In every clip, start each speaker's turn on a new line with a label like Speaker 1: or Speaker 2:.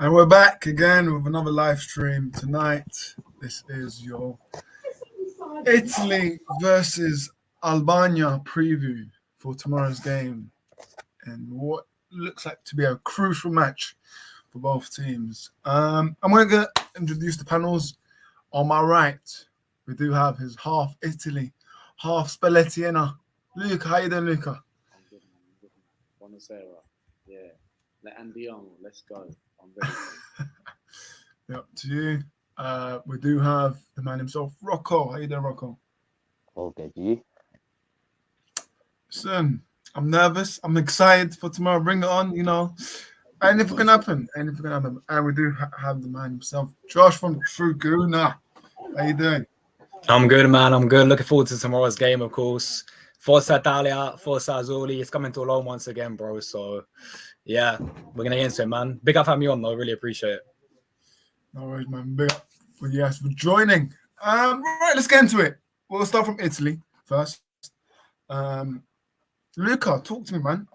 Speaker 1: And we're back again with another live stream tonight. This is your Italy versus Albania preview for tomorrow's game, and what looks like to be a crucial match for both teams. I'm going to introduce the panels. On my right, we do have his half Italy, half Spallettiana. Luca, how you doing, Luca?
Speaker 2: I'm good, man. Buonasera. Yeah. Andiamo. Let's go. I'm ready.
Speaker 1: Up to you. We do have the man himself, Rocco. How you doing, Rocco?
Speaker 3: All good, you?
Speaker 1: Listen, I'm nervous. I'm excited for tomorrow. Bring it on, Anything can happen. And we do have the man himself, Josh from Truguna. How you doing?
Speaker 4: I'm good, man. I'm good. Looking forward to tomorrow's game, of course. Forza Italia, Forza Azzurri. It's coming to Rome once again, bro. So, yeah, we're going to get into it, man. Big up having me on, though. Really appreciate it.
Speaker 1: No worries, man. Big up for you guys for joining. Right, let's get into it. We'll start from Italy first. Luca, talk to me, man.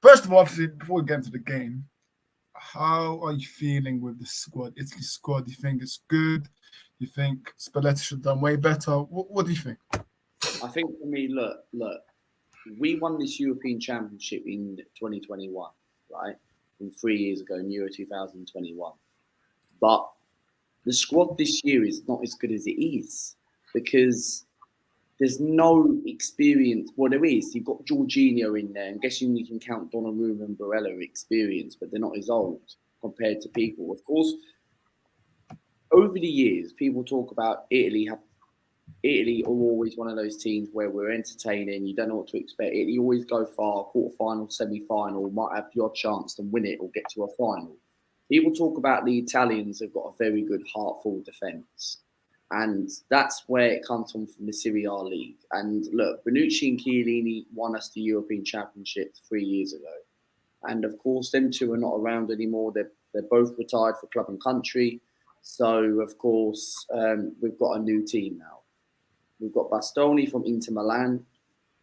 Speaker 1: First of all, obviously, before we get into the game, how are you feeling with the squad, Italy squad? Do you think it's good? You think Spalletti should have done way better? What do you think?
Speaker 2: I think for me, look, we won this European Championship in 2021, right? From 3 years ago in Euro 2021. But the squad this year is not as good as it is because there's no experience. Well, there is. You've got Jorginho in there. I'm guessing you can count Donnarumma and Barella experience, but they're not as old compared to people. Of course, over the years, people talk about Italy. Italy are always one of those teams where we're entertaining. You don't know what to expect. Italy always go far, quarter-final, semi-final, might have the odd chance to win it or get to a final. People talk about the Italians have got a very good heartful defence. And that's where it comes from the Serie A league. And look, Bonucci and Chiellini won us the European Championship 3 years ago. And of course, them two are not around anymore. They're both retired for club and country. So, of course, we've got a new team now. We've got Bastoni from Inter Milan.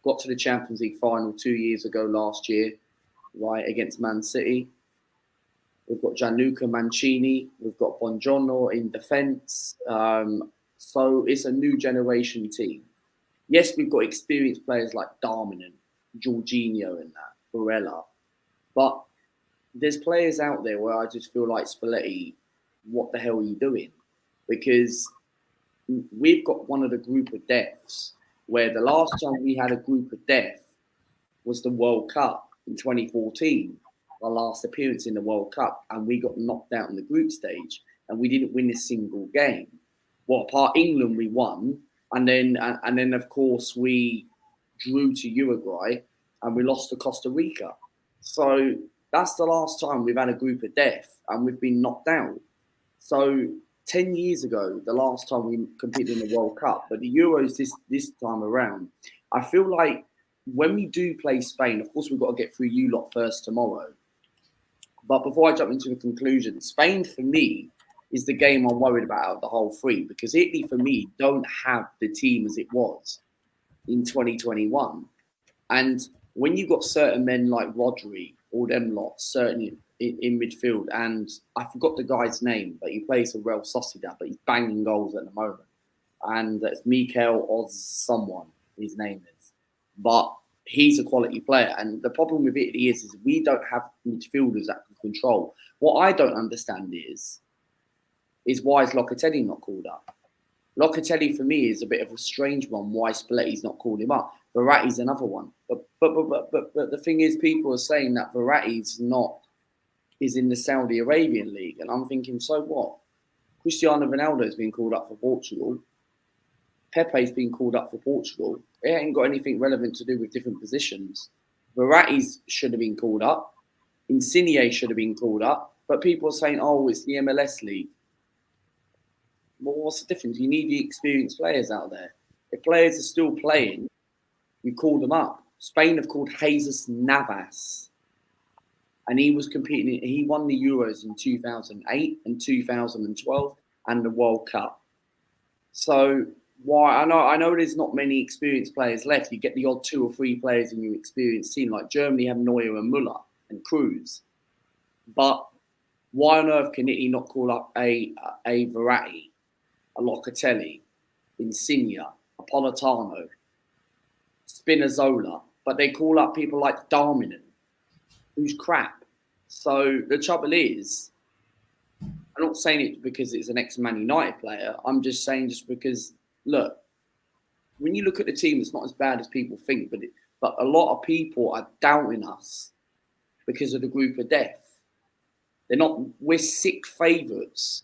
Speaker 2: Got to the Champions League final 2 years ago last year, right, against Man City. We've got Gianluca Mancini. We've got Bongiorno in defence. So it's a new generation team. Yes, we've got experienced players like Darmian, Jorginho and that, Barella. But there's players out there where I just feel like, Spalletti, what the hell are you doing? Because we've got one of the group of deaths where the last time we had a group of death was the World Cup in 2014. Our last appearance in the World Cup, and we got knocked out in the group stage, and we didn't win a single game. Well, apart England, we won, and then of course we drew to Uruguay, and we lost to Costa Rica. So that's the last time we've had a group of death, and we've been knocked out. So 10 years ago, the last time we competed in the World Cup, but the Euros this time around, I feel like when we do play Spain, of course we've got to get through you lot first tomorrow. But before I jump into the conclusion, Spain for me is the game I'm worried about out of the whole three, because Italy for me don't have the team as it was in 2021. And when you've got certain men like Rodri, all them lots, certainly in midfield, and I forgot the guy's name, but he plays for Real Sociedad, but he's banging goals at the moment. And that's Mikel Oz someone, his name is. But he's a quality player. And the problem with Italy is we don't have midfielders that can control. What I don't understand is why is Locatelli not called up? Locatelli, for me, is a bit of a strange one. Why Spalletti's not called him up? Verratti's another one. But the thing is, people are saying that Verratti's is in the Saudi Arabian league. And I'm thinking, so what? Cristiano Ronaldo's been called up for Portugal. Pepe's been called up for Portugal. It ain't got anything relevant to do with different positions. Verratti's should have been called up. Insigne should have been called up. But people are saying, oh, it's the MLS league. Well, what's the difference? You need the experienced players out there. If players are still playing, you call them up. Spain have called Jesus Navas. And he was competing. He won the Euros in 2008 and 2012 and the World Cup. So why I know there's not many experienced players left. You get the odd 2 or 3 players in your experienced team, like Germany have Neuer and Müller and Cruz. But Why on earth can he not call up a Verratti, a Locatelli, Insigne, a Politano, Spinazzola, but they call up people like Darmian, who's crap. So the trouble is, I'm not saying it because it's an ex-Man United player. I'm just saying just because, look, when you look at the team, it's not as bad as people think, but a lot of people are doubting us because of the group of death. We're sick favourites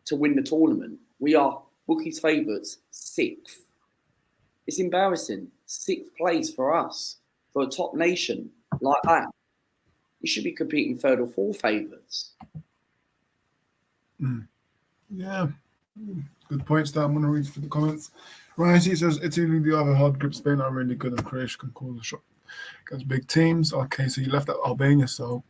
Speaker 2: to win the tournament. We are bookies' favourites, 6th. It's embarrassing. 6th place for us, for a top nation like that. You should be competing 3rd or 4th favourites.
Speaker 1: Yeah, good points there. I'm going to read through the comments. Ryan C says, Italy, the other hard group, Spain are really good and Croatia can call the shot against big teams. Okay, so you left out Albania, so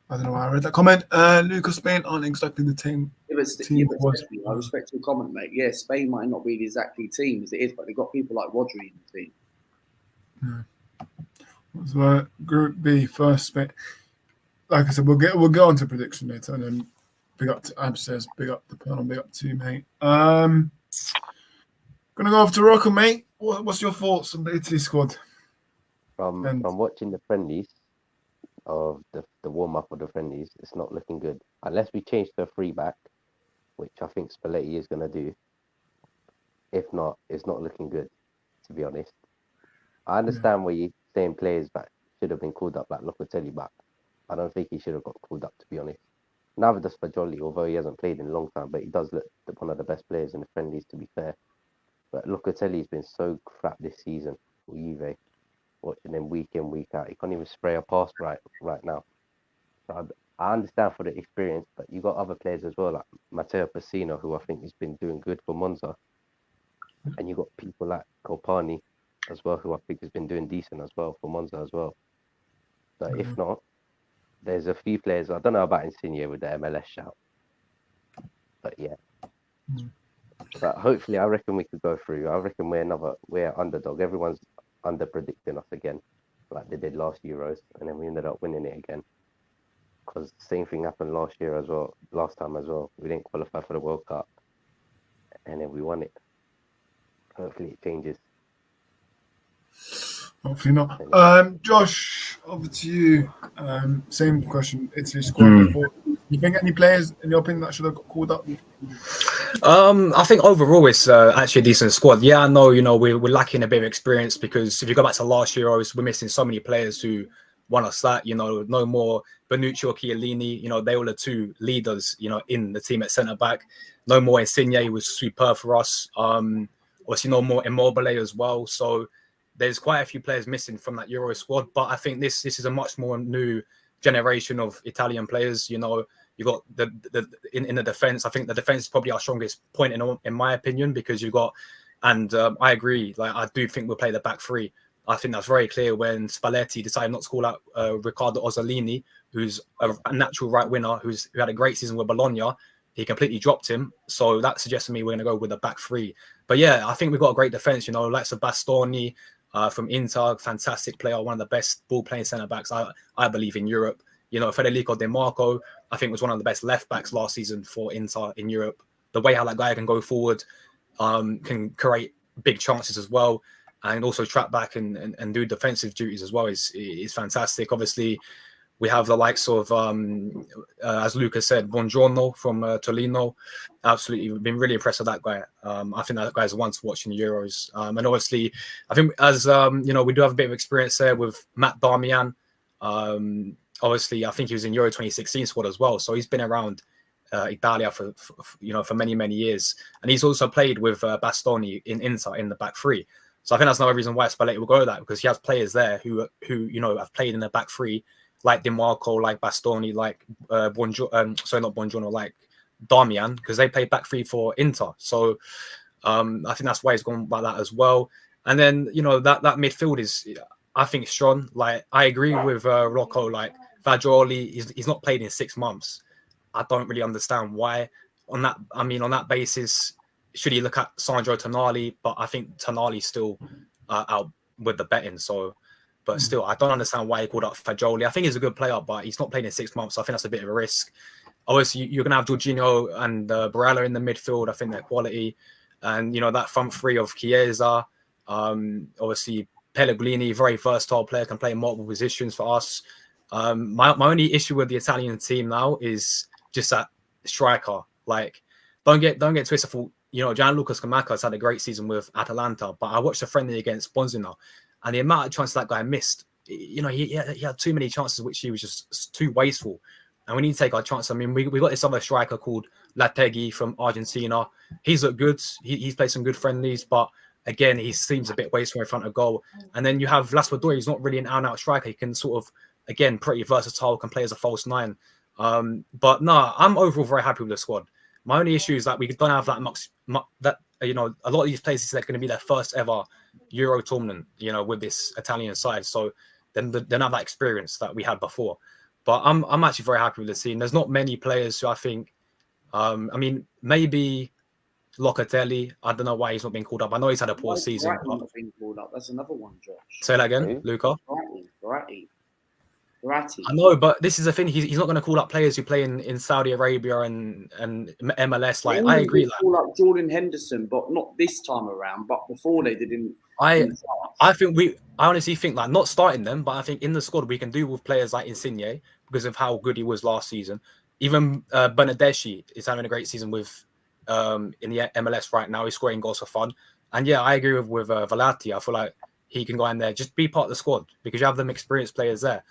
Speaker 1: I don't know why I read that comment. Lucas, Spain aren't exactly the team.
Speaker 2: I respect your comment, mate. Yeah, Spain might not be the exactly team as it is, but they've got people like Rodri in the team.
Speaker 1: Yeah. So Group B, first Spain. Like I said, we'll go on to prediction later, and then big up to Ab says, big up the panel, big up to you, mate. Gonna go over to Rocco, mate. What's your thoughts on the Italy squad?
Speaker 3: From watching the friendlies of the warm up of the friendlies, it's not looking good. Unless we change to a 3-back, which I think Spalletti is gonna do. If not, it's not looking good, to be honest. I understand where you're saying players that should have been called up, like Locatelli, but I don't think he should have got called up, to be honest. Neither does Fagioli, although he hasn't played in a long time, but he does look one of the best players in the friendlies, to be fair. But Locatelli's been so crap this season for Juve. Watching him week in, week out. He can't even spray a pass right now. So I understand for the experience, but you got other players as well, like Matteo Pessina, who I think has been doing good for Monza. And you got people like Copani as well, who I think has been doing decent as well for Monza as well. But if not, there's a few players. I don't know about Insigne with the MLS shout. But yeah. But hopefully, I reckon we could go through. I reckon we're underdog. Everyone's under predicting us again, like they did last Euros, and then we ended up winning it again. Because the same thing happened last time as well. We didn't qualify for the World Cup, and then we won it. Hopefully, it changes.
Speaker 1: Hopefully not. Josh, over to you. Same question. Italy squad. You think any players, in your opinion, that should have got called up?
Speaker 4: I think overall it's actually a decent squad. Yeah, I know, we're lacking a bit of experience because if you go back to last year, we're missing so many players who won us that, no more Bonucci or Chiellini, they were the 2 leaders, in the team at centre-back. No more Insigne, was superb for us. Obviously no more Immobile as well. So there's quite a few players missing from that Euro squad, but I think this is a much more new generation of Italian players. You got in the defense. I think the defense is probably our strongest point in my opinion, because I agree. Like, I do think we'll play the back 3. I think that's very clear when Spalletti decided not to call out Riccardo Ozzolini, who's a natural right winner, who had a great season with Bologna. He completely dropped him. So that suggests to me we're going to go with a back 3. But yeah, I think we've got a great defense, like Bastoni from Inter, fantastic player, one of the best ball-playing centre-backs, I believe, in Europe. Federico De Marco, I think, was one of the best left-backs last season for Inter in Europe. The way how that guy can go forward, can create big chances as well, and also track back and do defensive duties as well is fantastic. Obviously, we have the likes of, as Lucas said, Buongiorno from Torino. Absolutely, we've been really impressed with that guy. I think that guy's one to watch in the Euros. And obviously, I think as we do have a bit of experience there with Matt Darmian. Obviously, I think he was in Euro 2016 squad as well. So he's been around Italia for many, many years. And he's also played with Bastoni in Inter in the back 3. So I think that's another reason why Spalletti will go with that, because he has players there who have played in the back 3, like Di Marco, like Bastoni, like not Buongiorno, like Darmian, because they play back 3 for Inter. So I think that's why he's gone by that as well. And then that midfield is, I think, strong. Like, I agree with Rocco. Like, Fagioli, he's not played in 6 months. I don't really understand why. On that basis, should he look at Sandro Tonali? But I think Tonali's still out with the betting. So, but still, I don't understand why he called up Fagioli. I think he's a good player, but he's not playing in 6 months. So I think that's a bit of a risk. Obviously, you're going to have Jorginho and Barella in the midfield. I think they're quality. And, that front three of Chiesa, obviously Pellegrini, very versatile player, can play in multiple positions for us. My only issue with the Italian team now is just that striker. Like, don't get twisted. For Gianluca Scamacca has had a great season with Atalanta, but I watched a friendly against Bonzina, and the amount of chances that guy missed, he had too many chances which he was just too wasteful. And we need to take our chance. I mean, we got this other striker called Lategui from Argentina. He's looked good. He's played some good friendlies, but again, he seems a bit wasteful in front of goal. And then you have Laspadori. He's not really an out-and-out striker. He can sort of, again, pretty versatile, can play as a false nine. But no, I'm overall very happy with the squad. My only issue is that we don't have that much. A lot of these players are going to be their first ever Euro tournament, with this Italian side. So then they don't have that experience that we had before. But I'm actually very happy with the team. There's not many players who I think. Maybe Locatelli. I don't know why he's not being called up. I know he's had a poor season.
Speaker 2: Not being called up. That's another one, Josh.
Speaker 4: Say that again, Luca.
Speaker 2: Verratti.
Speaker 4: I know, but this is the thing. He's not going to call up players who play in Saudi Arabia and MLS. Like, I agree.
Speaker 2: Call up Jordan Henderson, but not this time around. But before they didn't.
Speaker 4: I honestly think like not starting them, but I think in the squad we can do with players like Insigne because of how good he was last season. Even Bernardeschi is having a great season with in the MLS right now. He's scoring goals for fun. And yeah, I agree with Verratti. I feel like he can go in there, just be part of the squad because you have them experienced players there.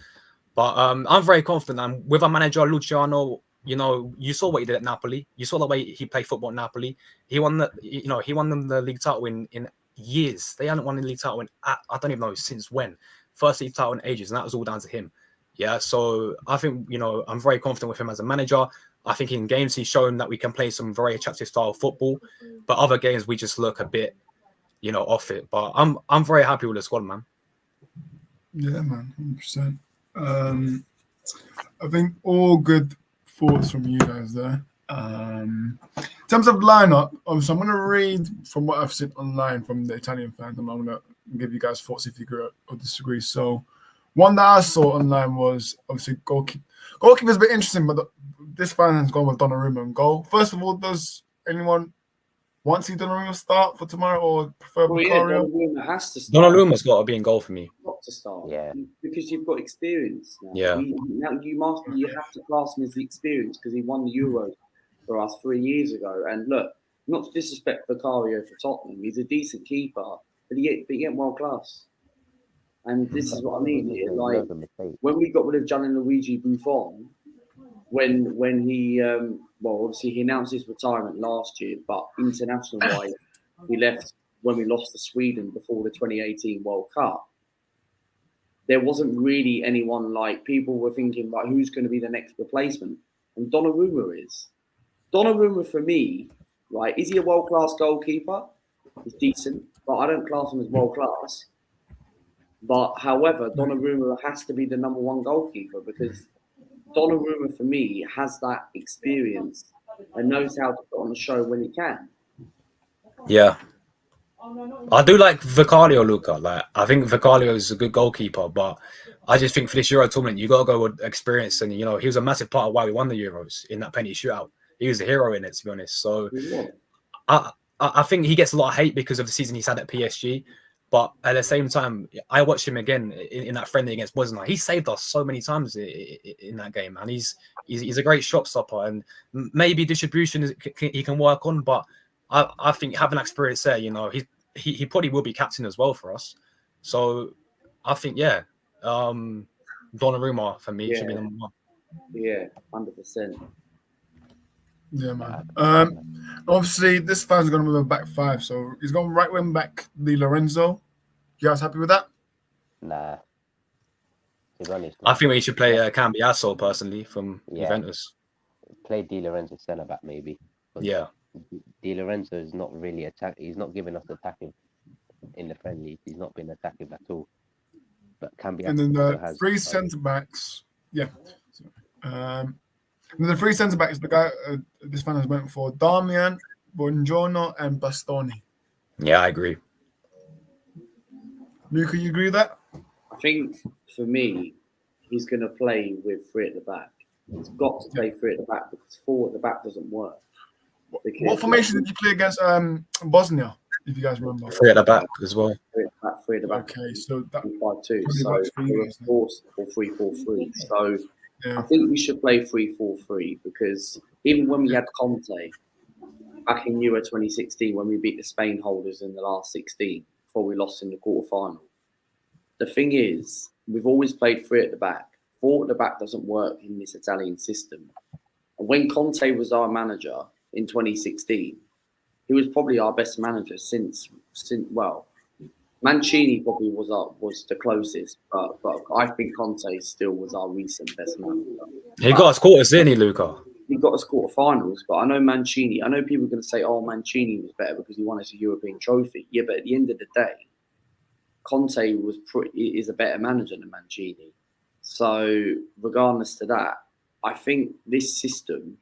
Speaker 4: But I'm very confident. And with our manager Luciano, you saw what he did at Napoli. You saw the way he played football at Napoli. He won them the league title in years. They hadn't won the league title I don't even know since when. First league title in ages, and that was all down to him. Yeah, so I think I'm very confident with him as a manager. I think in games he's shown that we can play some very attractive style of football, but other games we just look a bit, off it. But I'm very happy with the squad, man.
Speaker 1: Yeah, man, 100%. I think all good thoughts from you guys there. In terms of lineup, obviously, I'm going to read from what I've seen online from the Italian fans, and I'm going to give you guys thoughts if you agree or disagree. So, one that I saw online was obviously goalkeeper. Goalkeeper's a bit interesting, but this fan has gone with Donnarumma in goal. First of all, does anyone want to see Donnarumma start for tomorrow or prefer Bukario?
Speaker 2: Donnarumma has to start.
Speaker 4: Donnarumma's got to be in goal for me.
Speaker 2: Got to start.
Speaker 3: Yeah.
Speaker 2: Because you've got experience now.
Speaker 4: Yeah.
Speaker 2: You have to class him as the experience because he won the Euros for us 3 years ago. And look, not to disrespect Bukario for Tottenham, he's a decent keeper, but he ain't world class. And this is what I mean here. Like when we got rid of Gianluigi Buffon, when he obviously he announced his retirement last year, but international wise he left when we lost to Sweden before the 2018 World Cup. There wasn't really anyone like people were thinking about who's going to be the next replacement, and Donnarumma is. Donnarumma for me, right? Is he a world class goalkeeper? He's decent, but I don't class him as world class. But however, Donnarumma has to be the number one goalkeeper because Donnarumma for me has that experience and knows how to put on the show when he can.
Speaker 4: Yeah. I do like Vicario, Luca. Like, I think Vicario is a good goalkeeper, but I just think for this Euro tournament, you got to go with experience. And, he was a massive part of why we won the Euros in that penalty shootout. He was the hero in it, to be honest. So I think he gets a lot of hate because of the season he's had at PSG. But at the same time, I watched him again in that friendly against Bosnia. He saved us so many times in that game, man. He's a great shot stopper, and maybe distribution he can work on. But I think having experience there, he probably will be captain as well for us. So I think Donnarumma for me should be number one.
Speaker 2: Yeah, 100%.
Speaker 1: Yeah, man. Obviously, this fan's going to move a back five, so he's going right wing back Di Lorenzo. You guys happy with that?
Speaker 3: Nah. To be honest,
Speaker 4: I think we should play Cambiasso personally from Juventus.
Speaker 3: Play Di Lorenzo centre back maybe.
Speaker 4: Yeah.
Speaker 3: Di Lorenzo is not really he's not giving us attacking in the friendly. He's not been attacking at all. But Cambiasso
Speaker 1: and then the
Speaker 3: has
Speaker 1: three centre backs. Yeah. And the three centre backs, the guy this fan has went for Darmian, Buongiorno, and Bastoni.
Speaker 4: Yeah, I agree.
Speaker 1: Luca, you agree with that?
Speaker 2: I think for me, he's going to play with 3 at the back. He's got to play 3 at the back because 4 at the back doesn't work.
Speaker 1: What formation did you play against Bosnia? If you guys remember,
Speaker 4: 3 at the back as well.
Speaker 2: 3 at the back.
Speaker 1: Okay, so that
Speaker 2: 5-2. So of course, or 3-4-3. So
Speaker 1: yeah.
Speaker 2: I think we should play 3-4-3 because even when we had Conte back in Euro 2016, when we beat the Spain holders in the last 16 before we lost in the quarterfinal, the thing is we've always played 3 at the back. 4 at the back doesn't work in this Italian system. And when Conte was our manager in 2016, he was probably our best manager since Mancini probably was the closest, but I think Conte still was our recent best manager.
Speaker 4: He got us quarters, didn't he, Luca?
Speaker 2: He got us quarterfinals, but I know Mancini. I know people are going to say, "Oh, Mancini was better because he won us a European trophy." Yeah, but at the end of the day, Conte is a better manager than Mancini. So, regardless to that, I think this system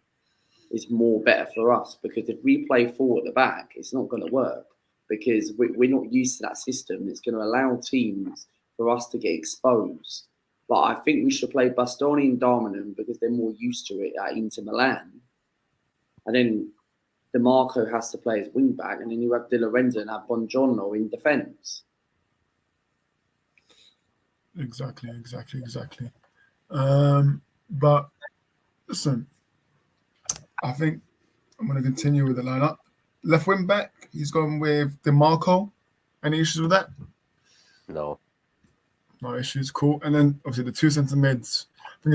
Speaker 2: is more better for us because if we play 4 at the back, it's not going to work because we're not used to that system. It's going to allow teams for us to get exposed. But I think we should play Bastoni and Darmian because they're more used to it at Inter Milan. And then DeMarco has to play as wing back, and then you have Di Lorenzo and have Buongiorno in defence.
Speaker 1: Exactly. But listen, I think I'm going to continue with the lineup. Left wing back, he's gone with DeMarco. Any issues with that?
Speaker 3: No.
Speaker 1: No issues, cool. And then obviously the 2 centre mids. I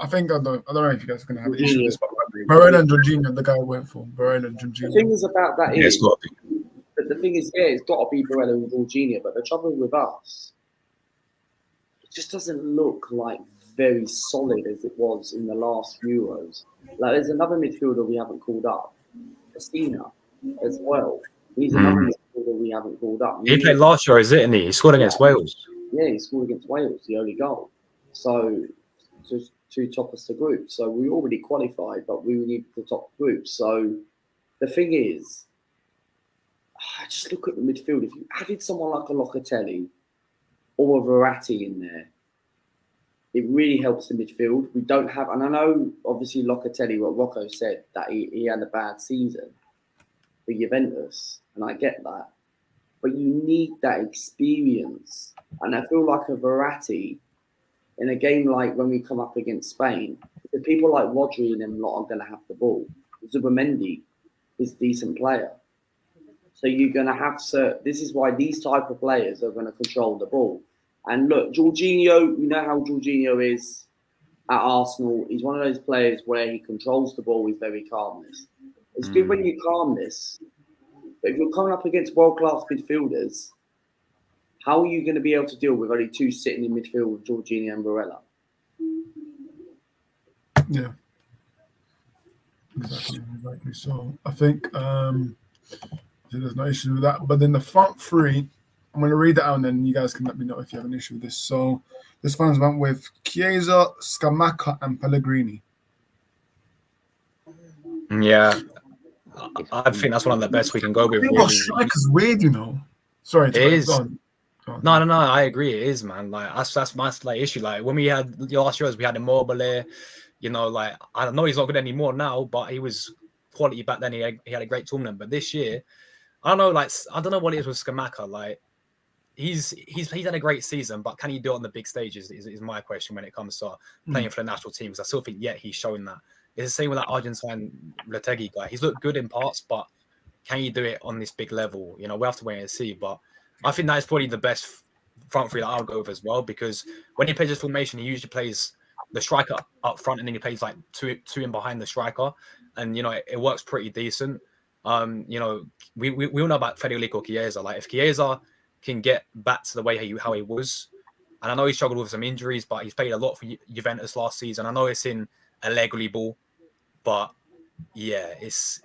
Speaker 1: don't know if you guys are going to have an issue with this, but Barella and Jorginho, the guy I went for. Barella and Jorginho.
Speaker 2: The thing is about that
Speaker 4: Yeah,
Speaker 2: is, the thing is, yeah, it's got to be Barella and Jorginho. But the trouble with us, it just doesn't look like very solid as it was in the last Euros. Like there's another midfielder we haven't called up, Christina, as well. He's another midfielder we haven't called up.
Speaker 4: He played last year, isn't he? He scored against Wales.
Speaker 2: Yeah, he scored against Wales, the only goal. So to top us the group. So we already qualified, but we need to top the group. So the thing is, I just look at the midfield. If you added someone like a Locatelli or a Verratti in there, it really helps the midfield. We don't have, and I know obviously Locatelli, what Rocco said, that he had a bad season for Juventus, and I get that. But you need that experience. And I feel like a Verratti in a game like when we come up against Spain, the people like Rodri and them lot are going to have the ball. Zubimendi is a decent player. So you're going to have to, this is why these type of players are going to control the ball. And look, Jorginho, you know how Jorginho is at Arsenal. He's one of those players where he controls the ball with very calmness. It's good when you calmness, but if you're coming up against world-class midfielders, how are you going to be able to deal with only 2 sitting in midfield with Jorginho and Barella?
Speaker 1: Yeah. Exactly. So I think there's no issue with that. But then the front 3, I'm going to read that out and then you guys can let me know if you have an issue with this. So this one's went with Chiesa, Scamacca, and Pellegrini.
Speaker 4: Yeah. I think that's one of the best we can go with.
Speaker 1: Really. Striker's weird, you know. Sorry,
Speaker 4: it is. Go on. No. I agree. It is, man. Like that's my issue. Like when we had the last years, we had Immobile. You know, like I know he's not good anymore now, but he was quality back then. He had a great tournament. But this year, I don't know. Like I don't know what it is with Scamacca. Like he's had a great season, but can he do it on the big stages? Is my question when it comes to playing for the national team. Because I still think he's showing that. It's the same with that Argentine Lopetegui guy. He's looked good in parts, but can you do it on this big level? You know, we have to wait and see. But I think that is probably the best front 3 that I'll go with as well, because when he plays his formation, he usually plays the striker up front and then he plays like two in behind the striker. And, you know, it works pretty decent. You know, we all know about Federico Chiesa. Like if Chiesa can get back to the way how he was, and I know he struggled with some injuries, but he's played a lot for Juventus last season. I know it's in Allegri ball, but yeah, he's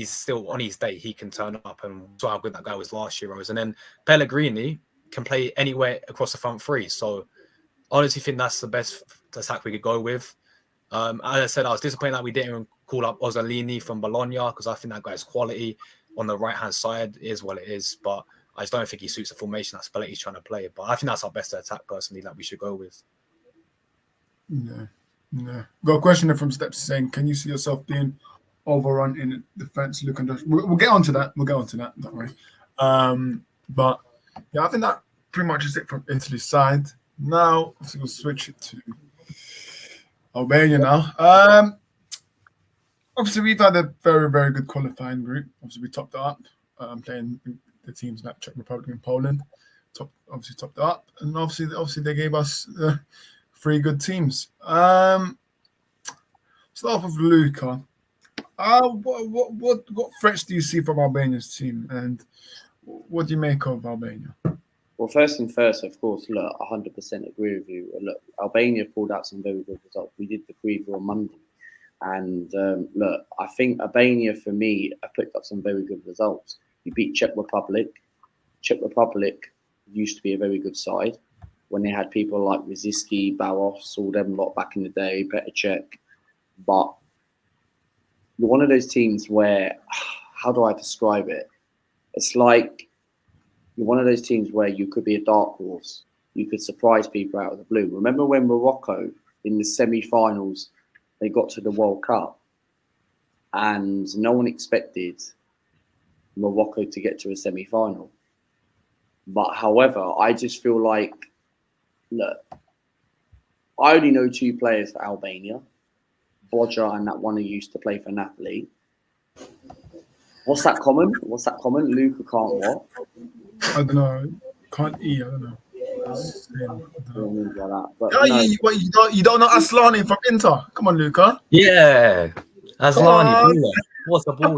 Speaker 4: still on his day. He can turn up, and saw how good that guy was last year. And then Pellegrini can play anywhere across the front 3. So honestly, think that's the best attack we could go with. As I said, I was disappointed that we didn't even call up Ozzolini from Bologna because I think that guy's quality on the right hand side is what it is. But I just don't think he suits the formation that Spalletti's trying to play. But I think that's our best attack personally that we should go with.
Speaker 1: Yeah. Got a question from Steps saying, can you see yourself being overrun in defense? Luke and Josh. We'll get onto that. Don't worry. But yeah, I think that pretty much is it from Italy's side. Now, obviously, we'll switch it to Albania now. Obviously, we've had a very, very good qualifying group. Obviously, we topped it up, playing the teams like Czech Republic and Poland. Topped it up, and obviously they gave us 3 good teams. Start off with Luca. What threats do you see from Albania's team, and what do you make of Albania?
Speaker 2: Well, first and first, of course, look, 100% agree with you. Look, Albania pulled out some very good results. We did the preview on Monday. And look, I think Albania, for me, have picked up some very good results. You beat Czech Republic. Czech Republic used to be a very good side when they had people like Rziski, Baros, all them lot back in the day, Petr Cech. But you're one of those teams where, how do I describe it? It's like you're one of those teams where you could be a dark horse. You could surprise people out of the blue. Remember when Morocco, in the semi-finals, they got to the World Cup and no one expected Morocco to get to a semi-final. But however, I just feel like, look, I only know 2 players for Albania, Bodja and that one who used to play for Napoli. What's that common? Luca can't what?
Speaker 1: I don't know. Can't eat. I don't know.
Speaker 2: But
Speaker 1: you don't know Aslani from Inter? Come on, Luca.
Speaker 4: Yeah, Aslani. What's the ball?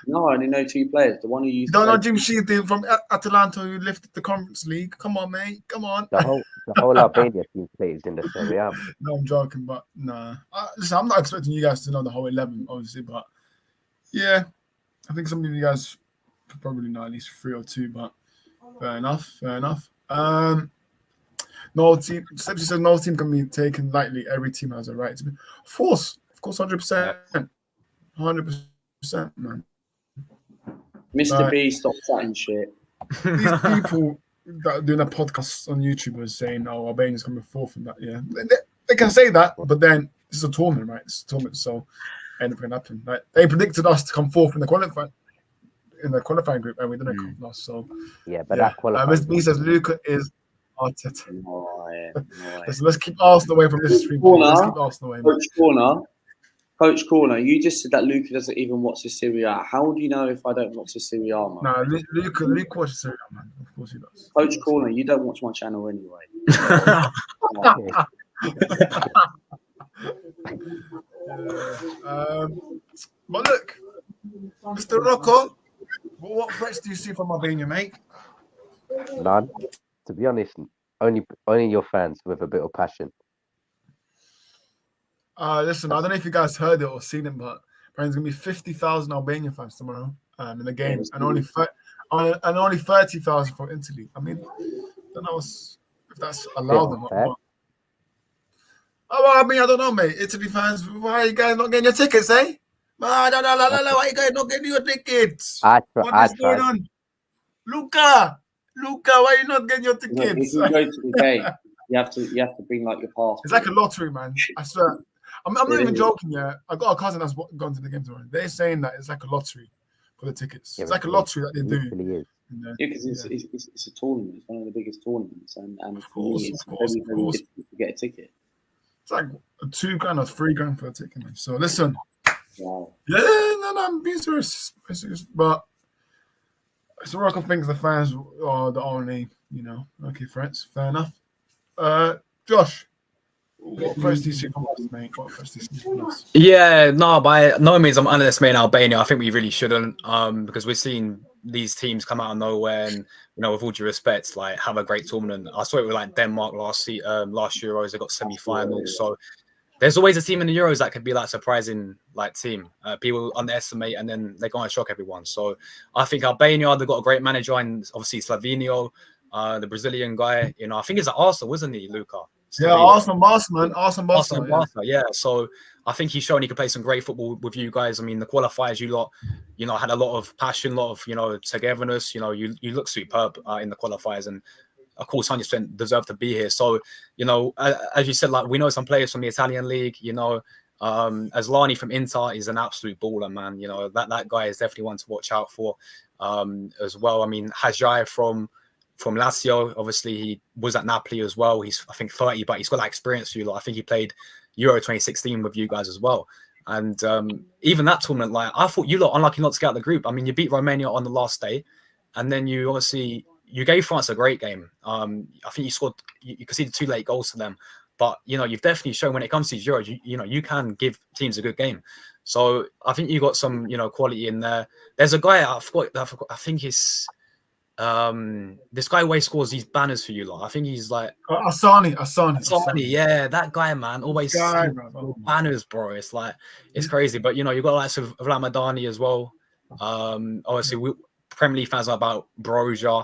Speaker 2: No, I only know 2 players. The one who used.
Speaker 1: You don't know Jim Sheedy from Atalanta who lifted the Conference League. Come on, mate. Come on.
Speaker 3: The whole Albania team plays in the Serie A.
Speaker 1: No, I'm joking, but nah. Listen, I'm not expecting you guys to know the whole 11, obviously, but yeah, I think some of you guys could probably know at least 3 or 2, but fair enough. No team. Stepsy says no team can be taken lightly. Every team has a right to be. Of course, 100%. 100%, man.
Speaker 2: Mr. B, stop chatting shit.
Speaker 1: These people that are doing a podcast on YouTube are saying, "Oh, Albania's coming 4th," and that. Yeah, they can say that, but then this is a tournament, right? It's a tournament, so anything can happen. Like they predicted us to come 4th in the qualifying group, and we didn't come last. So
Speaker 3: yeah, but that qualifying.
Speaker 1: Mr. B says Luca is Arteta.
Speaker 2: No way.
Speaker 1: Let's keep Arsenal away from this stream. Let's keep Arsenal away.
Speaker 2: Coach Corner, you just said that Luca doesn't even watch the Serie A. How do you know if I don't watch the Serie A, man?
Speaker 1: No, Luke watches Serie A, man. Of course he does.
Speaker 2: Coach Corner, you don't watch my channel anyway.
Speaker 1: But look, Mr. Rocco, what threats do you see from Albania, mate?
Speaker 3: None. To be honest, only your fans with a bit of passion.
Speaker 1: Listen, I don't know if you guys heard it or seen it, but apparently there's gonna be 50,000 Albanian fans tomorrow in the game, and only 30,000 from Italy. I mean, I don't know if that's allowed or not. I mean, I don't know, mate. Italy fans, why are you guys not getting your tickets, eh? Why are you guys not getting your tickets? What is going on? Luca, why are you not getting your tickets?
Speaker 2: Look, if you go to the game, you have to bring like your passport.
Speaker 1: It's like a lottery, man. I swear. I'm not even joking. Yeah, I got a cousin that's gone to the game tomorrow. They're saying that it's like a lottery for the tickets. It's like a lottery that they do.
Speaker 3: It really is.
Speaker 2: Yeah, because it's a tournament. It's one of the biggest tournaments, and for me, it's very difficult to get a ticket.
Speaker 1: It's like $2,000 or $3,000 for a ticket, man. So listen.
Speaker 2: Wow.
Speaker 1: Yeah, no, I'm being serious. But it's Rocco thinks the fans are the only, okay, friends. Fair enough. Josh. What first do you see from us, mate?
Speaker 4: Yeah, no, by no means I'm underestimating Albania. I think we really shouldn't, because we're seeing these teams come out of nowhere and, with all due respect, like have a great tournament. I saw it with like Denmark last Euros. They got semi-finals. So there's always a team in the Euros that could be like surprising like team. People underestimate and then they go and shock everyone. So I think Albania, they've got a great manager, and obviously Slavinio, the Brazilian guy. I think he's at Arsenal, wasn't he, Luca?
Speaker 1: Yeah, Arsenal boss, man. Arsenal boss.
Speaker 4: Yeah. So I think he's shown he can play some great football with you guys. I mean, the qualifiers, you lot, had a lot of passion, a lot of, togetherness. You look superb in the qualifiers, and of course, 100% deserve to be here. So, as you said, like we know some players from the Italian league. Aslani from Inter is an absolute baller, man. That guy is definitely one to watch out for as well. I mean, Hajai from Lazio, obviously he was at Napoli as well. He's I think 30, but he's got that experience for you lot. I think he played Euro 2016 with you guys as well. And even that tournament, like I thought you lot unlucky not to get out of the group. I mean, you beat Romania on the last day, and then you gave France a great game. I think you conceded 2 late goals to them, but you've definitely shown when it comes to these Euros, you can give teams a good game. So I think you got some quality in there. There's a guy I think it's this guy always scores these banners for you lot. I think he's like
Speaker 1: Asani.
Speaker 4: Yeah, that guy, man, always banners, bro. It's like it's crazy. But you got like Vlamadani as well. Obviously Premier League fans are about Broja.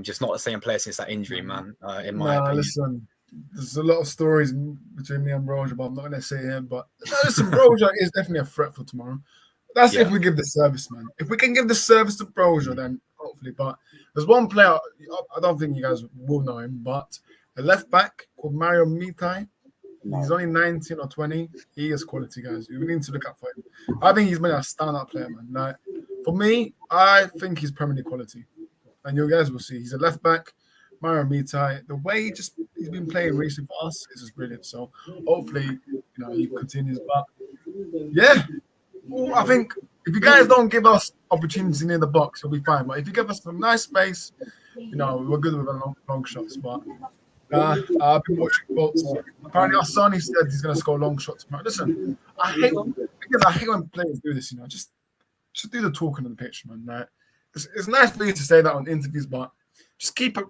Speaker 4: Just not the same player since that injury, man. In my opinion.
Speaker 1: Listen, there's a lot of stories between me and Broja, but I'm not gonna say him. But listen, Broja is definitely a threat for tomorrow. That's if we give the service, man. If we can give the service to Broja, then hopefully. But there's one player, I don't think you guys will know him, but a left back called Mario Mitai. He's only 19 or 20. He is quality, guys. We need to look out for him. I think he's been a standout player, man. Like, for me, I think he's Premier League quality. And you guys will see. He's a left back, Mario Mitai. The way he's been playing recently for us is just brilliant. So hopefully, he continues. But yeah, I think if you guys don't give us opportunities near the box, we'll be fine. But if you give us some nice space, we're good with long shots. But I've been watching boats. Apparently, our son, he said he's going to score a long shot tomorrow. Listen, I hate when players do this. Just do the talking on the pitch, man. Right? It's nice for you to say that on interviews, but just keep it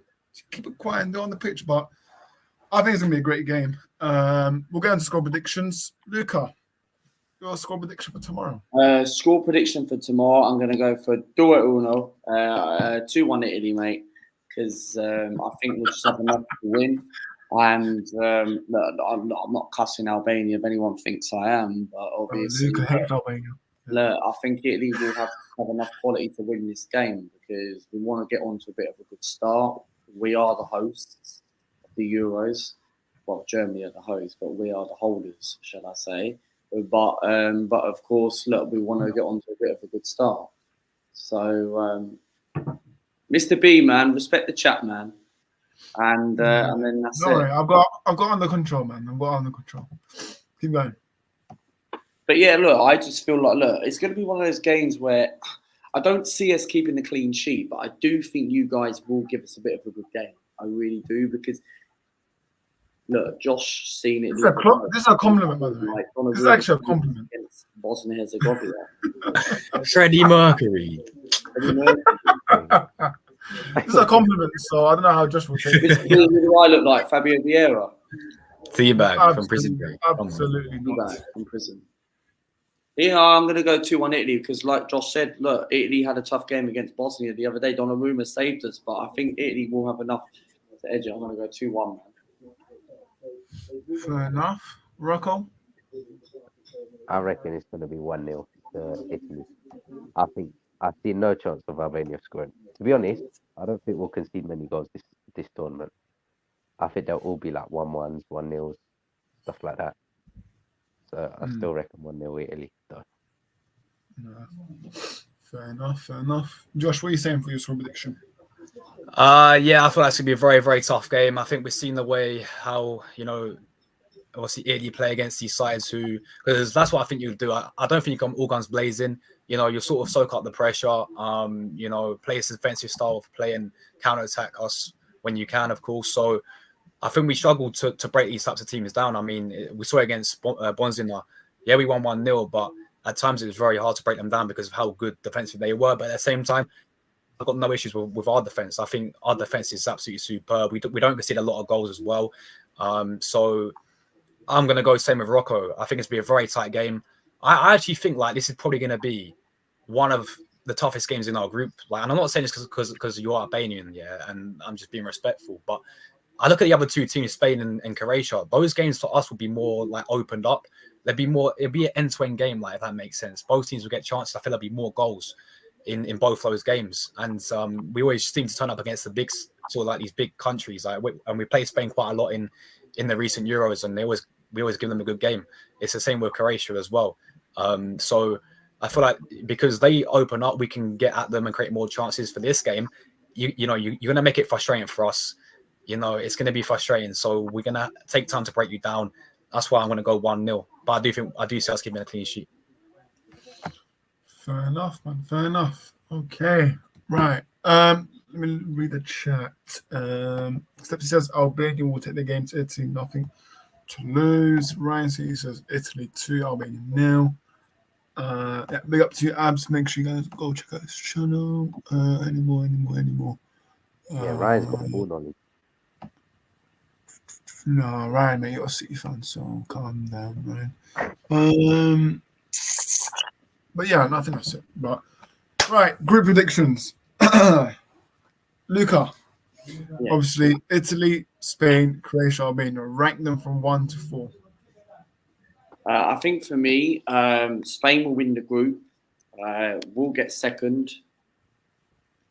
Speaker 1: quiet and do it on the pitch. But I think it's going to be a great game. We'll get into score predictions. Luca, your score prediction for tomorrow?
Speaker 2: Score prediction for tomorrow, I'm going to go for 2-1, 2-1 Italy, mate, because I think we'll just have enough to win. And I'm not cussing Albania if anyone thinks I am, but obviously,
Speaker 1: Luca hates Albania.
Speaker 2: Look, I think Italy will have enough quality to win this game because we want to get on to a bit of a good start. We are the hosts of the Euros. Well, Germany are the hosts, but we are the holders, shall I say. But of course, look, we want to get on to a bit of a good start. So, Mr. B, man, respect the chat, man. And then that's it.
Speaker 1: Right, I've got under control, man. I've got under control. Keep going.
Speaker 2: But yeah, look, I just feel like, it's going to be one of those games where I don't see us keeping a clean sheet, but I do think you guys will give us a bit of a good game. I really do, because look, Josh seen it.
Speaker 1: This is a compliment, by the way. This is actually a compliment.
Speaker 2: Against Bosnia Herzegovina.
Speaker 4: Freddie Mercury.
Speaker 1: This is a compliment, so I don't know how Josh will take it.
Speaker 2: Who do I look like? Fabio Vieira?
Speaker 4: Teabag from prison.
Speaker 1: Absolutely not.
Speaker 2: From prison. Yeah, I'm going to go 2-1 Italy because, like Josh said, look, Italy had a tough game against Bosnia the other day. Donnarumma saved us, but I think Italy will have enough to edge it. I'm going to go 2-1.
Speaker 1: Fair enough. Rocco?
Speaker 3: I reckon it's going to be 1-0 to Italy. I see no chance of Albania scoring. To be honest, I don't think we'll concede many goals this tournament. I think they'll all be like 1-1s, 1-0s, stuff like that. So I still reckon 1-0 Italy, though.
Speaker 1: Fair enough. Josh, what are you saying for your score prediction?
Speaker 4: Yeah, I thought that's going to be a very, very tough game. I think we've seen the way how, obviously Italy play against these sides because that's what I think you'll do. I don't think you come all guns blazing. You'll sort of soak up the pressure, play a defensive style of play and counter-attack us when you can, of course. So I think we struggled to break these types of teams down. I mean, we saw it against Bosnia. Yeah, we won 1-0, but at times it was very hard to break them down because of how good defensively they were. But at the same time, I've got no issues with our defense. I think our defense is absolutely superb. We don't concede a lot of goals as well. So I'm going to go same with Rocco. I think it's going to be a very tight game. I actually think like this is probably going to be one of the toughest games in our group. Like, and I'm not saying this because you are Albanian, yeah, and I'm just being respectful, but I look at the other two teams, Spain and Croatia. Those games for us would be more like opened up. It'd be an end-to-end game, like if that makes sense. Both teams will get chances. I feel there'll be more goals in both those games. And we always seem to turn up against the big, sort of like these big countries. Like and we play Spain quite a lot in the recent Euros, and we always give them a good game. It's the same with Croatia as well. So I feel like because they open up, we can get at them and create more chances for this game. You're going to make it frustrating for us. It's going to be frustrating. So we're going to take time to break you down. That's why I'm going to go 1-0. But I do see us keeping a clean sheet.
Speaker 1: Fair enough, man. Fair enough. Okay. Right. Let me read the chat. Stepsy says Albania will take the game to Italy. Nothing to lose. Ryan says Italy 2, Albania 0. Yeah, big up to you, Abs. Make sure you guys go check out his channel. Any more.
Speaker 3: Yeah, Ryan's got food on him.
Speaker 1: No, Ryan, mate, you're a City fan, so calm down, Ryan. But yeah, I think that's it. But right, group predictions. Luca, obviously, Italy, Spain, Croatia, Albania. Rank them from 1 to 4.
Speaker 2: I think for me, Spain will win the group. We'll get second.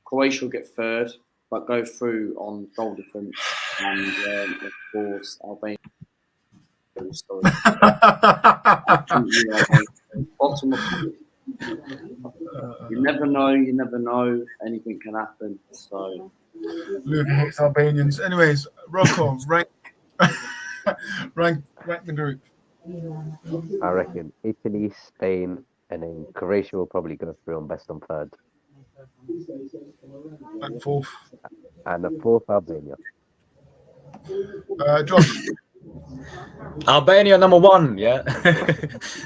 Speaker 2: Croatia will get third, but go through on goal difference. And of course, Albania. Bottom of you never know. Anything can happen. So
Speaker 1: Luca hates Albanians. Anyways, Rocco, rank the group.
Speaker 3: I reckon Italy, Spain, and then Croatia will probably go through on best on third.
Speaker 1: And fourth.
Speaker 3: And the fourth, Albania.
Speaker 1: Josh.
Speaker 4: Albania number 1, yeah.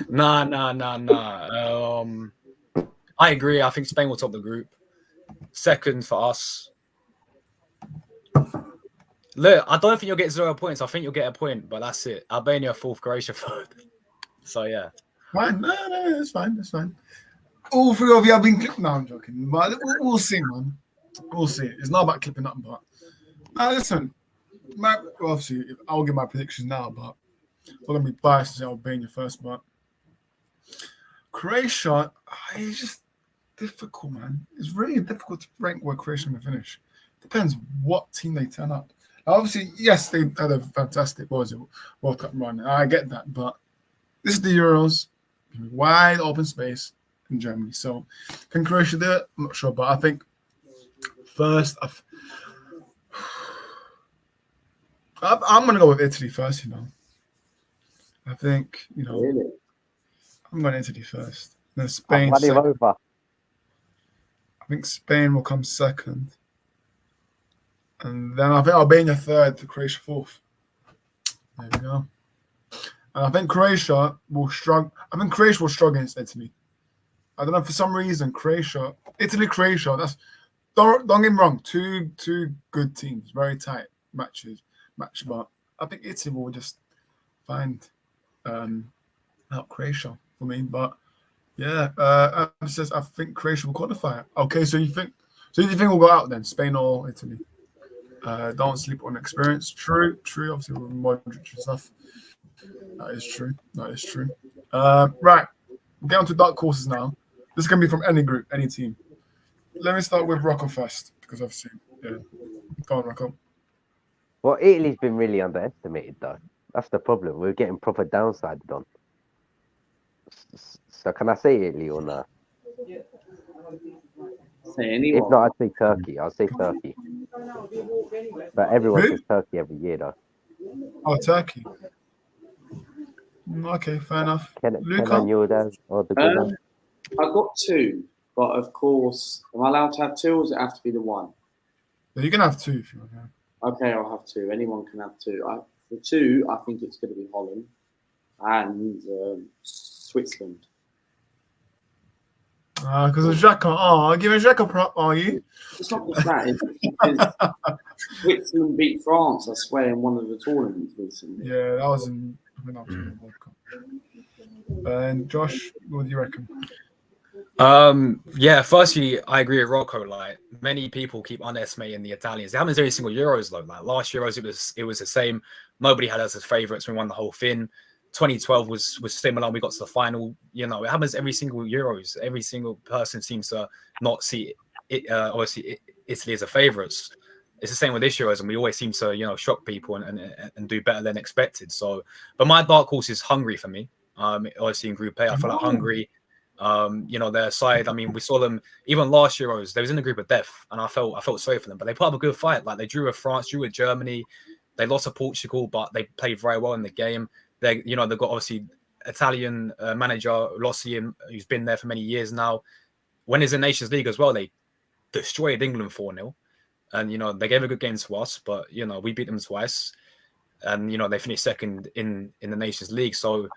Speaker 4: Nah. I agree. I think Spain will top the group. Second for us. Look, I don't think you'll get 0 points. I think you'll get a point, but that's it. Albania 4th, Croatia 3rd. So yeah.
Speaker 1: Fine. No, it's fine. All 3 of you have been clipped. No, I'm joking. But we'll see, man. We'll see. It's not about clipping up, but listen. Obviously, I'll give my predictions now, but I'm going to be biased to say Albania first. But Croatia, it's just difficult, man. It's really difficult to rank where Croatia will finish. Depends what team they turn up. Obviously, yes, they had a fantastic World Cup run. I get that, but this is the Euros, wide open space in Germany. So, can Croatia do it? I'm not sure, but I think first, I'm going to go with Italy first. I think
Speaker 2: really?
Speaker 1: I'm going Italy first. Then Spain.
Speaker 3: Over.
Speaker 1: I think Spain will come second. And then I think Albania 3rd, Croatia 4th. There we go. And I think Croatia will struggle. Against Italy. I don't know, for some reason, Italy, Croatia, don't get me wrong, two good teams, very tight match, but I think Italy will just find out Croatia for me. But yeah, says I think Croatia will qualify. Okay, so you think we'll go out then, Spain or Italy? Don't sleep on experience. True. Obviously, with Modric and stuff. That is true. Right. We'll get on to dark horses now. This can be from any group, any team. Let me start with Rocco first, because obviously, yeah. Go on, Rocco.
Speaker 3: Well, Italy's been really underestimated, though. That's the problem. We're getting proper downsided on. So can I say Italy or no?
Speaker 2: Say anyone.
Speaker 3: If not, I'd say Turkey. I'll say Turkey. But everyone says Turkey every year, though.
Speaker 1: Oh, Turkey. Okay, fair enough. Luca?
Speaker 2: I've got 2, but of course, am I allowed to have 2, or does it have to be the 1?
Speaker 1: Yeah, you can have 2 if you want. Yeah.
Speaker 2: Okay, I'll have 2. Anyone can have 2. For 2, I think it's going to be Holland and Switzerland.
Speaker 1: Because of Xhaka. Oh, give a Xhaka prop, are you?
Speaker 2: It's not just that. It's Switzerland beat France, I swear, in one of the tournaments recently.
Speaker 1: Yeah, that was in the World Cup. And Josh, what do you reckon?
Speaker 4: Yeah, firstly, I agree with Rocco. Like, many people keep underestimating the Italians. It happens every single Euros though. Like last Euros, it was the same. Nobody had us as favourites. We won the whole thing. 2012 was similar. We got to the final. You know, it happens every single Euros. Every single person seems to not see it. Obviously, Italy as a favourites. It's the same with this Euros, and we always seem to, you know, shock people and do better than expected. So, but my dark horse is Hungary for me. Obviously in Group A, I feel like Hungary. You know, their side. I mean, we saw them even last Euros. They was in the group of death, and I felt sorry for them. But they put up a good fight. Like they drew with France, drew with Germany. They lost to Portugal, but they played very well in the game. They've got obviously Italian manager Rossi, who's been there for many years now. When it's in Nations League as well, they destroyed England 4-0. And, you know, they gave a good game to us, but, you know, we beat them twice. And, you know, they finished second in the Nations League. So,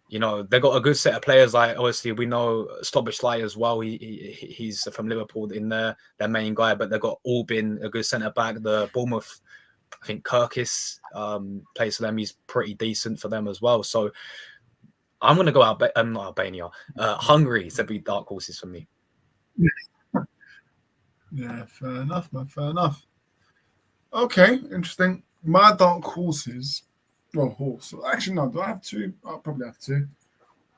Speaker 4: you know, they got a good set of players. Like, obviously, we know Szoboszlai as well. He's from Liverpool in there, their main guy. But they've got Albin, a good centre-back. The Bournemouth, I think Kirkis plays for them. He's pretty decent for them as well. So, I'm going to go not Albania. Hungary to be dark horses for me.
Speaker 1: Yeah, fair enough, man. Fair enough. Okay, interesting. My dark horses. Well, horse. Actually, no. Do I have two? I'll probably have two.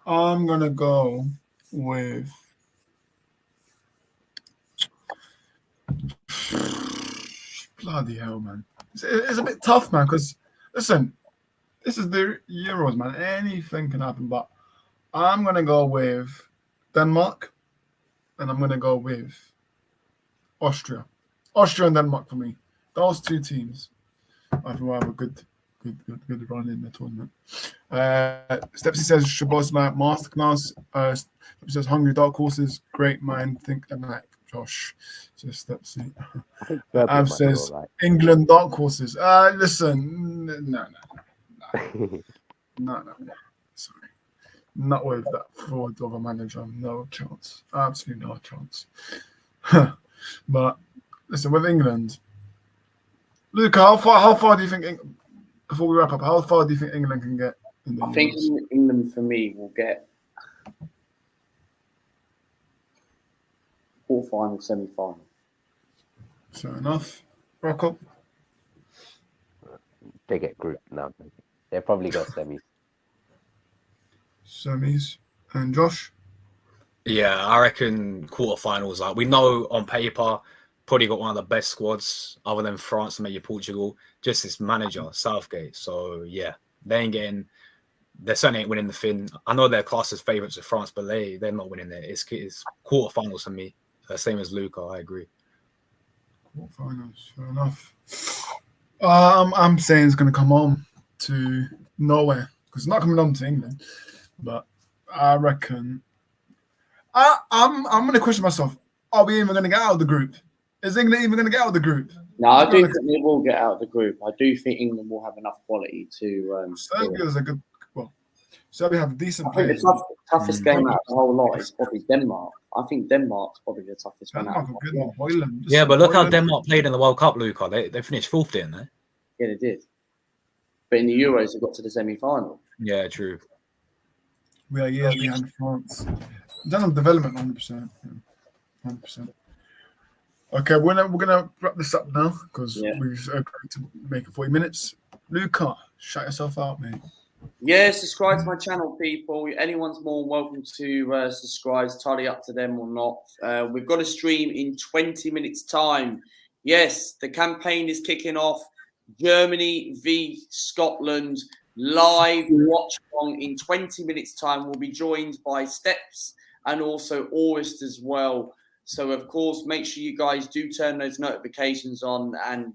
Speaker 1: I'm gonna go with. Bloody hell, man! It's a bit tough, man. Because listen, this is the Euros, man. Anything can happen. But I'm gonna go with Denmark, and I'm gonna go with Austria and Denmark for me. Those two teams, I think will have a good run in the tournament. Stepsy says Szoboszlai masterclass. Stepsy says Hungry dark horses, great mind, think alike. Josh says Stepsy. Ab says England dark horses. Listen, no. Sorry, not with that fraud of a manager. No chance. Absolutely no chance. But listen, with England, Luca, how far do you think? Before we wrap up, how far do you think England can get?
Speaker 2: I think England, for me, will get quarter-final, semi-final.
Speaker 1: Fair enough. Rocco?
Speaker 3: They get grouped now. They probably got semis.
Speaker 1: Semis. And Josh?
Speaker 4: Yeah, I reckon quarterfinals. Like we know on paper, probably got one of the best squads other than France and maybe Portugal. Just this manager Southgate. So yeah, they certainly ain't winning the thing. I know they're classed as favourites of France, but they're not winning it. It's quarterfinals for me. Same as Luca, I agree.
Speaker 1: Quarterfinals, fair enough. I'm saying it's going to come home to nowhere because it's not coming home to England. But I reckon. I'm going to question myself. Are we even going to get out of the group? Is England even going to get out of the group?
Speaker 2: No, I do think they will get out of the group. I do think England will have enough quality to.
Speaker 1: Serbia's a good. Well, Serbia have decent
Speaker 2: I think
Speaker 1: players.
Speaker 2: the toughest game out of the whole lot is probably Denmark. I think Denmark's probably the toughest one out.
Speaker 4: Yeah, but look how Denmark played in the World Cup, Luca. They finished fourth, didn't they?
Speaker 2: Yeah, they did. But in the Euros, they got to the semi-final.
Speaker 4: Yeah, true.
Speaker 1: We are years behind France. Done on development, 100%. 100%. Okay, we're gonna wrap this up now because we've agreed to make it 40 minutes. Luca, shout yourself out, mate.
Speaker 2: Yeah, subscribe to my channel, people. Anyone's more welcome to subscribe. It's totally up to them or not. We've got a stream in 20 minutes' time. Yes, the campaign is kicking off. Germany v Scotland live watch along in 20 minutes' time. We'll be joined by Steps and also August as well. So, of course, make sure you guys do turn those notifications on and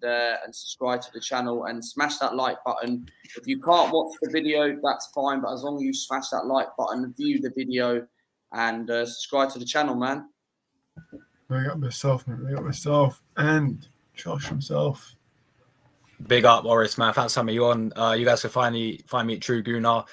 Speaker 2: subscribe to the channel and smash that like button. If you can't watch the video, that's fine. But as long as you smash that like button, view the video and subscribe to the channel, man.
Speaker 1: Big up myself, man. Big up myself and Josh himself.
Speaker 4: Big up, Boris, man. Thanks for having me on. You guys can find me at True Gooner.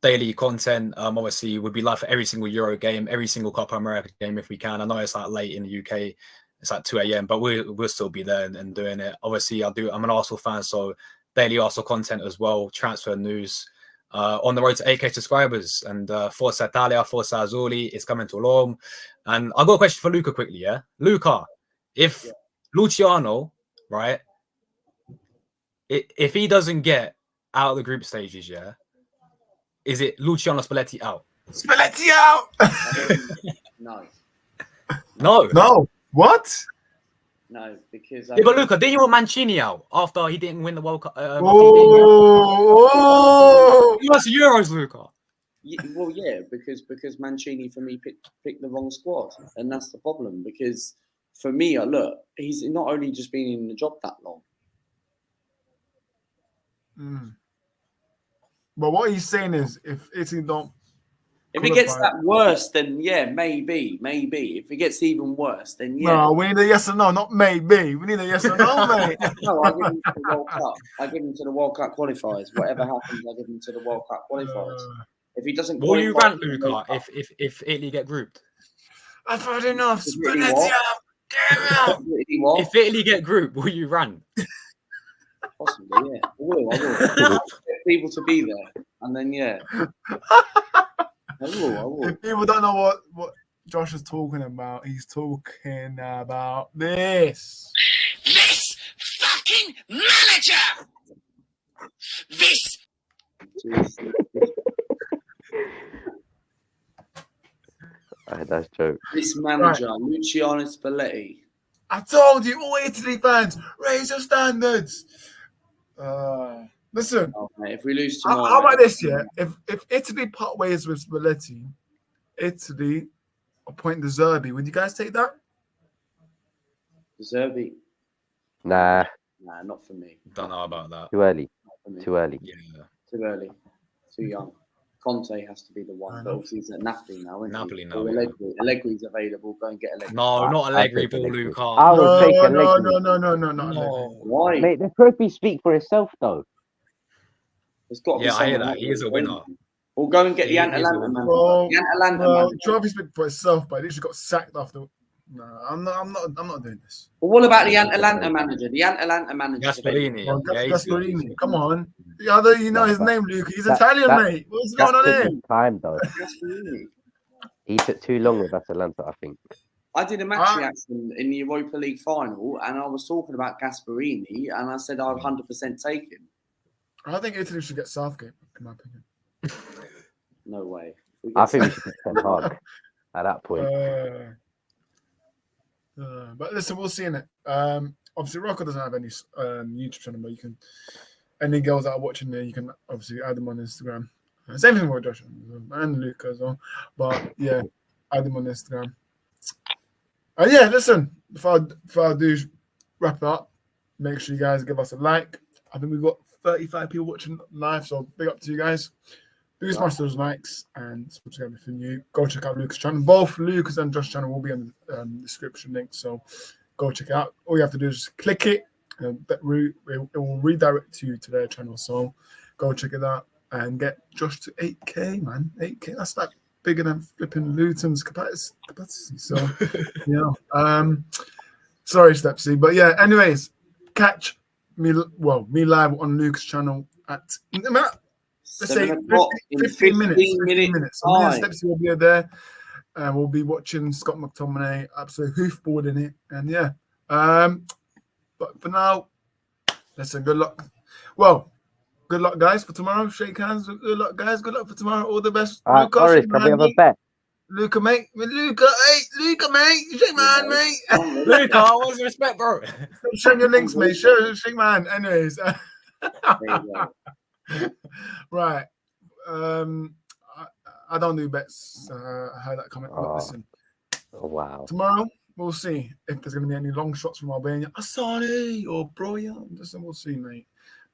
Speaker 4: Daily content. Obviously, we'll be live for every single Euro game, every single Copa America game if we can. I know it's like late in the UK, it's like 2 a.m., but we'll still be there and doing it. Obviously, I'm an Arsenal fan, so daily Arsenal content as well, transfer news. On the road to 8K subscribers, and Forza Italia, Forza Azzurri is coming to Rome. And I've got a question for Luca quickly, yeah? Luca, if Luciano, right? If he doesn't get out of the group stages, yeah, is it Luciano Spalletti out?
Speaker 1: Spalletti out.
Speaker 2: No.
Speaker 1: No. What?
Speaker 2: No, because
Speaker 4: Yeah, but Luca, didn't you want Mancini out after he didn't win the World Cup?
Speaker 1: Oh,
Speaker 4: He lost Euros, Luca.
Speaker 2: well, yeah, because Mancini for me picked the wrong squad, and that's the problem. Because for me, look, he's not only just been in the job that long.
Speaker 1: But what he's saying is, if Italy don't,
Speaker 2: if it gets that worse, then yeah, maybe. If it gets even worse, then yeah.
Speaker 1: No, we need a yes or no, not maybe. We need a yes or no, mate.
Speaker 2: No, I give him to the World Cup. I give him to the World Cup qualifiers. Whatever happens, I give him to the World Cup qualifiers. If he doesn't,
Speaker 4: will you rant, Luca? If Italy get grouped,
Speaker 1: I've had enough. Spalletti out. Damn.
Speaker 4: If Italy get grouped, will you rant?
Speaker 2: Possibly, yeah. I will. I get people to be there, and then yeah. I will.
Speaker 1: If people don't know what Josh is talking about, he's talking about this.
Speaker 5: This fucking manager! This!
Speaker 3: That's joke.
Speaker 2: This manager, right. Luciano Spalletti.
Speaker 1: I told you, all Italy fans, raise your standards. Listen,
Speaker 2: mate, if we lose tomorrow,
Speaker 1: how about this? Yeah, if Italy part ways with Spalletti, Italy appoint De Zerbi. Would you guys take that?
Speaker 2: De Zerbi?
Speaker 3: Nah,
Speaker 2: not for me.
Speaker 4: Don't know about that.
Speaker 3: Too early. Too early.
Speaker 4: Yeah.
Speaker 2: Too early. Too young. Conte has to be the one. But obviously he's at Napoli now, isn't
Speaker 4: Napoli
Speaker 2: he?
Speaker 4: now.
Speaker 2: Allegri's available. Go and get Allegri.
Speaker 4: No, not Allegri, Paul Luca.
Speaker 3: I will take Allegri.
Speaker 1: No.
Speaker 2: Why?
Speaker 3: Mate, the trophy speak for itself, though.
Speaker 2: There's got to be
Speaker 4: I hear that. He is a winner.
Speaker 2: We'll go and get the Atalanta man. The Atalanta man.
Speaker 1: Trophy speak for itself, but he literally got sacked after. No, I'm not doing this.
Speaker 2: Well, what about the Atalanta manager? The Atalanta manager.
Speaker 4: Gasperini.
Speaker 1: Gasperini. Come on. You know his name, Luke. He's Italian, mate. What's going on here?
Speaker 3: Time though. He took too long with Atalanta, I think.
Speaker 2: I did a match reaction in the Europa League final, and I was talking about Gasperini, and I said I'd 100% take him.
Speaker 1: I think Italy should get Southgate, in my opinion.
Speaker 2: No way.
Speaker 3: I think we should get Ten Hag at that point.
Speaker 1: But listen, we'll see in it. Obviously, Rocco doesn't have any YouTube channel, but you can. Any girls that are watching there, you can obviously add them on Instagram. Same thing with Josh and Luke as well. But yeah, add them on Instagram. Yeah, listen. Before I do wrap it up, make sure you guys give us a like. I think we've got 35 people watching live, so big up to you guys. Do smash those likes and subscribe if you're new. Go check out Lucas' channel. Both Lucas and Josh's channel will be in the description link, so go check it out. All you have to do is just click it, and it will redirect you to their channel. So go check it out and get Josh to 8K, man. 8K. That's like bigger than flipping Luton's capacity. So yeah. Sorry, Stepsy, but yeah. Anyways, catch me live on Lucas' channel at. Let's say 15 minutes. Stepsy will be there. And we'll be watching Scott McTominay absolute hoofball in it. And yeah. But for now, listen, good luck. Well, good luck, guys, for tomorrow. Shake hands. Good luck, guys. Good luck for tomorrow. All the best. Luca,
Speaker 3: Boris, can we have a bet?
Speaker 1: Luca, mate. Luca, mate. Shake my hand, mate.
Speaker 4: Luca, what's the respect, bro?
Speaker 1: Show your links, mate. Shake my hand. Anyways. Right. I don't do bets. I heard that comment. But listen.
Speaker 3: Oh, wow.
Speaker 1: Tomorrow, we'll see if there's going to be any long shots from Albania. Asani or Broya. Listen, we'll see, mate.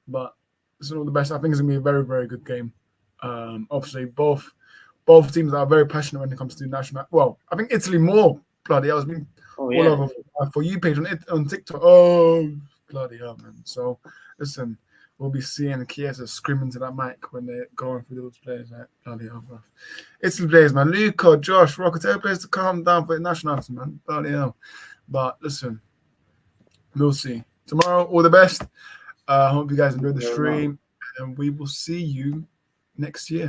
Speaker 1: But this is all the best. I think it's going to be a very, very good game. Obviously, both teams are very passionate when it comes to national. Well, I think Italy more. Bloody hell. It's been all over for you page on TikTok. Oh, bloody hell, man. So, listen. We'll be seeing Chiesa screaming to that mic when they're going through those players. Like, bloody hell, bro. Italy players, man. Luca, Josh, Rocco, tell players to calm down for the national anthem, man. Bloody hell. But listen, we'll see. Tomorrow, all the best. Hope you guys enjoyed the stream. And we will see you next year.